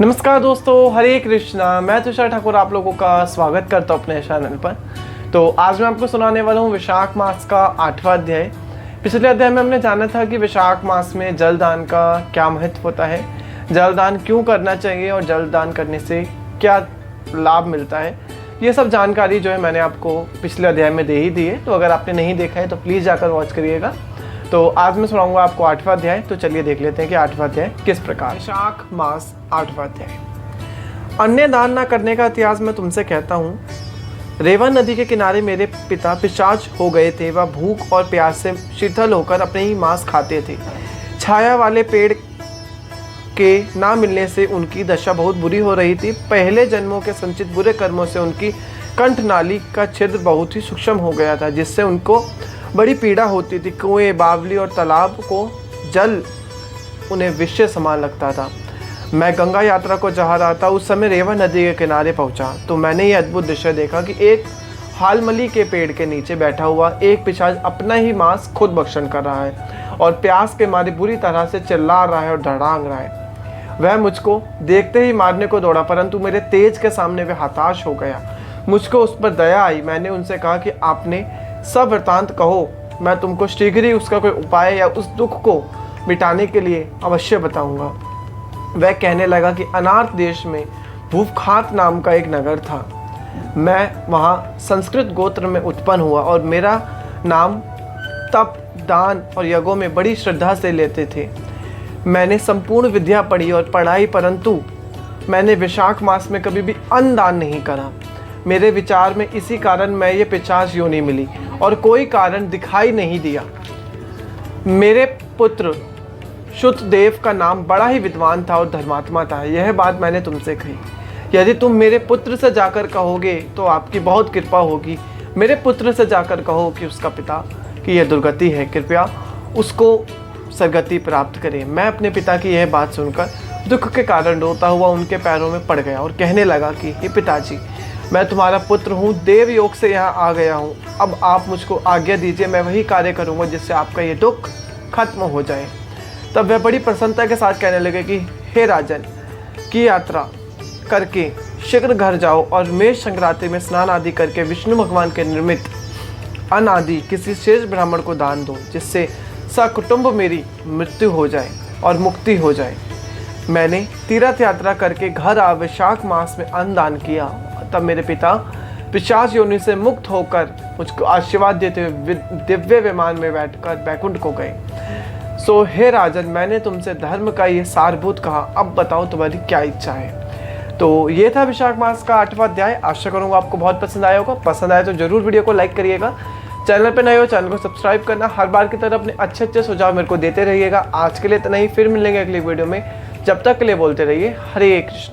नमस्कार दोस्तों, हरे कृष्णा। मैं तुषार ठाकुर आप लोगों का स्वागत करता हूँ अपने चैनल पर। तो आज मैं आपको सुनाने वाला हूँ वैशाख मास का 8वां अध्याय। पिछले अध्याय में हमने जाना था कि वैशाख मास में जलदान का क्या महत्व होता है, जलदान क्यों करना चाहिए और जलदान करने से क्या लाभ मिलता है। ये सब जानकारी जो है मैंने आपको पिछले अध्याय में दे ही दी है, तो अगर आपने नहीं देखा है तो प्लीज़ जाकर वॉच करिएगा। तो आज मैं सुनाऊंगा आपको 8वां अध्याय। तो चलिए देख लेते हैं कि 8वां अध्याय किस प्रकार। वैशाख मास 8वां अध्याय। अन्य दान न करने का इतिहास मैं तुमसे कहता हूँ। रेवा नदी के किनारे मेरे पिता पिशाच हो गए थे। वह भूख और प्यास से शीतल होकर अपने ही मांस खाते थे। छाया वाले पेड़ के ना मिलने से उनकी दशा बहुत बुरी हो रही थी। पहले जन्मों के संचित बुरे कर्मों से उनकी कंठनाली का छिद्र बहुत ही सूक्ष्म हो गया था, जिससे उनको बड़ी पीड़ा होती थी। कुएं, बावली और तालाब को जल उन्हें विषय समान लगता था। मैं गंगा यात्रा को जा रहा था, उस समय रेवा नदी के किनारे पहुंचा तो मैंने ये अद्भुत दृश्य देखा कि एक हालमली के पेड़ के नीचे बैठा हुआ एक पिशाच अपना ही मांस खुद भक्षण कर रहा है और प्यास के मारे बुरी तरह से चिल्ला रहा है और धड़ांग रहा है। वह मुझको देखते ही मारने को दौड़ा, परंतु मेरे तेज के सामने वह हताश हो गया। मुझको उस पर दया आई। मैंने उनसे कहा कि आपने सब वृतांत कहो, मैं तुमको शीघ्र ही उसका कोई उपाय या उस दुख को मिटाने के लिए अवश्य बताऊंगा। वह कहने लगा कि अनार्त देश में भूपखात नाम का एक नगर था। मैं वहाँ संस्कृत गोत्र में उत्पन्न हुआ और मेरा नाम तप, दान और यज्ञों में बड़ी श्रद्धा से लेते थे। मैंने संपूर्ण विद्या पढ़ी और पढ़ाई, परंतु मैंने वैशाख मास में कभी भी अन्न दान नहीं करा। मेरे विचार में इसी कारण मैं ये पिशाच योनि मिली और कोई कारण दिखाई नहीं दिया। मेरे पुत्र शुद्धदेव का नाम बड़ा ही विद्वान था और धर्मात्मा था। यह बात मैंने तुमसे कही। यदि तुम मेरे पुत्र से जाकर कहोगे तो आपकी बहुत कृपा होगी। मेरे पुत्र से जाकर कहो कि उसका पिता की यह दुर्गति है, कृपया उसको सदगति प्राप्त करें। मैं अपने पिता की यह बात सुनकर दुख के कारण रोता हुआ उनके पैरों में पड़ गया और कहने लगा कि हे पिताजी, मैं तुम्हारा पुत्र हूँ, देव योग से यहाँ आ गया हूँ। अब आप मुझको आज्ञा दीजिए, मैं वही कार्य करूँगा जिससे आपका ये दुख खत्म हो जाए। तब वह बड़ी प्रसन्नता के साथ कहने लगे कि हे राजन, की यात्रा करके शीघ्र घर जाओ और मेष संक्रांति में स्नान आदि करके विष्णु भगवान के निर्मित अन्न आदि किसी शेष ब्राह्मण को दान दो, जिससे सकुटुंब मेरी मृत्यु हो जाए और मुक्ति हो जाए। मैंने तीर्थ यात्रा करके घर आ वैशाख मास में अन्न दान किया। तब मेरे पिता पिशाच योनि से मुक्त होकर मुझको आशीर्वाद देते हुए दिव्य विमान में बैठकर बैकुंठ को गए। सो हे राजन, मैंने तुमसे धर्म का ये सारभूत कहा, अब बताओ तुम्हारी क्या इच्छा है। तो ये था वैशाख मास का 8वां अध्याय। आशा करूँगा आपको बहुत पसंद आया होगा। पसंद आया तो जरूर वीडियो को लाइक करिएगा। चैनल पे नए हो चैनल को सब्सक्राइब करना। हर बार की तरह अपने अच्छे सुझाव मेरे को देते रहिएगा। आज के लिए इतना ही, फिर मिलेंगे अगली वीडियो में। जब तक के लिए बोलते रहिए हरे कृष्ण।